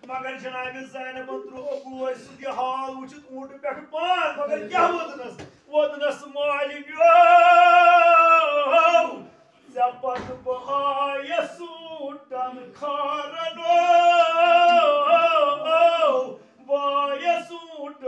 मगर जनाब ज़ैनब त्रो बोय सुध हाल वुचित ऊंट पे पान मगर क्या वोदनस मालिक जपत बहाय सूटन खारनो बाय सूट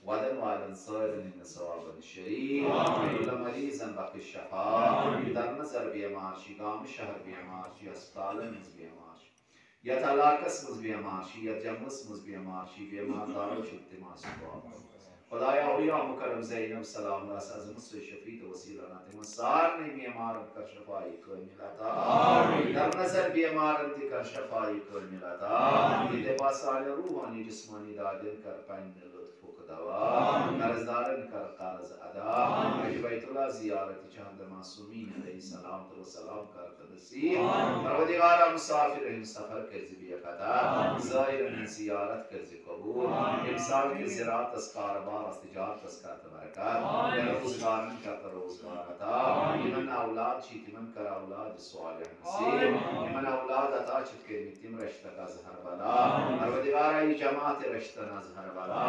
ودن وعلى صائر من صواب الشريف كل مريض بق الشفاء در نظر بیمارشی گام شهر بیمارشی اسپتال مز بیمارشی یا طلاقس مز بیمارشی یا جمس مز بیمارشی بیمار دارو شد ماسواب خدایا اولیاء مکرم زینب سلام الله از مصر شفیع وسیله نات مسار نے بیمار کا شفائی کو ملتا در نظر بیمار کا شفائی کو ملتا یہ پاس علی روحانی جسمانی دادن کر پند قرضدارن کر قرض ادا بیت الله زیارت چند معصومین علیہ السلام و سلام کر تدسی پروردگار مسافر ہم سفر کر زبی قطع زائر زیارت کر قبول انسان کی زراعت اس کاروبار اس تجارت اس کا برکات روزگار کا روزگار عطا من اولاد چیت من کر اولاد صالح نصیب من اولاد عطا چت کے نتیم رشتہ کا زہر بلا پروردگار ای جماعت رشتہ زہر بلا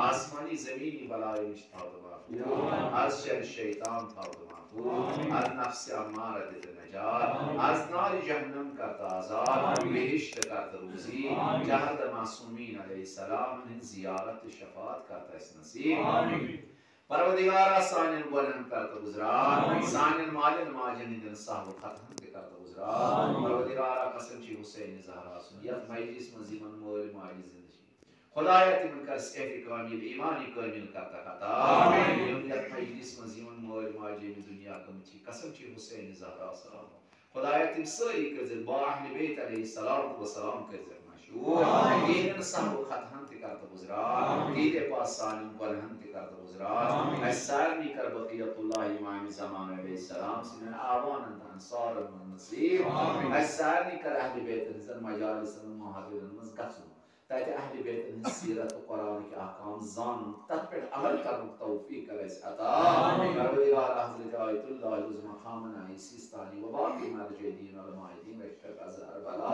آسمانی زمینی بلائی نشتا دماغو از شر شیطان تا دماغو از نفس امارت نجات از نار جہنم کرتا آزاد بہشت کرتا روزی جہد معصومین علیہ السلام ان زیارت شفاعت کرتا اس نصیب परवदिगारा सानिन गुनाहन करता गुजरान सानिन मालिन माजिन दिन साहब खत्म के करता गुजरान परवदिगारा कसम ची हुसैन ज़हरा सुन यत मजलिस मजीमन मोल माजी जिंदगी खुदायत मन कर सेहत कामिल ईमानी कामिल करता खता आमीन यत मजलिस मजीमन मोल माजी दुनिया कम ची कसम ची हुसैन ज़हरा सलाम खुदायत सही कर जल बाहल बैत अलैहिस्सलाम व सलाम कर जल मशहूर दीन साहब खत्म के करता गुजरान दीन पास सानिन गुनाहन के करता गुजरान सारनी कर बक़ियतुल्लाह इमाम ज़मान अलैहिस्सलाम सिन आवान अंसार व नसीर सारनी कर अहले बैत हिजन मजालिस महफिल मज गसुन ताकि अहले बैत सीरत कुरान के अहकाम जान तत पे अमल करने तौफीक करे अता परवरदिगार हज़रत आयतुल्लाह उज़मा खामना सिस्तानी व बाकी मर्जदीन अलमाईदीन बेशक अज़हर बला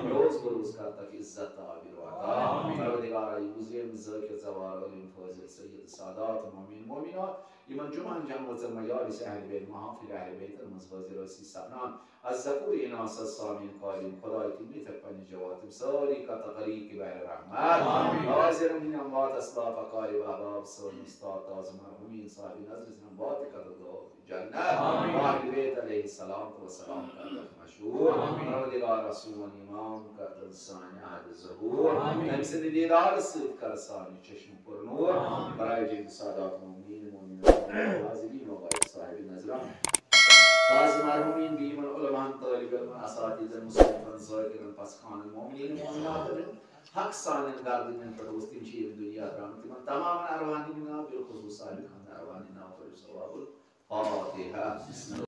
रोज बरोज का तक इज्जत ताबीर व अता परवरदिगार युज़िम ज़ाकिर ज़वार व फज़ल सय्यद सादात मोमिन मोमिनात इमन जुमान जमत मजालिस अहले बैत महफिल अहले बैत मज़फज़र सिसना अज़कुर इनास सामिन कालिम खुदा की तक पन जवाब सारी का तकरीर के बहर रहमत हाजिर मिन अमवात अस्लाफ कारी व अहबाब सल मुस्तात आज़म मरहुमीन साहिब नज़र से बात कर दो जन्नत अहले बैत अलैहिस्सलाम व सलाम का मशहूर परवरदिगार रसूल इमाम का तंसान अहद ज़हूर तमसे दीदार से कर सानी चश्म पर नूर बराए जिन सादात मोमिन मोमिनात हाजिरीन व गायब साहिब नज़रा बाज़ मरहुमीन बीमन उलमा तालिब इल्म असातिज़ मुस्लिमन ज़ाकिरन पसखान मोमिन मोमिनात हक सानिन गार्दिन पर उस्तिम चीर दुनिया रामति मन तमाम अरवानी बिल खुसूस सालिक अरवानी ना फरिस सवाबुल फातिहा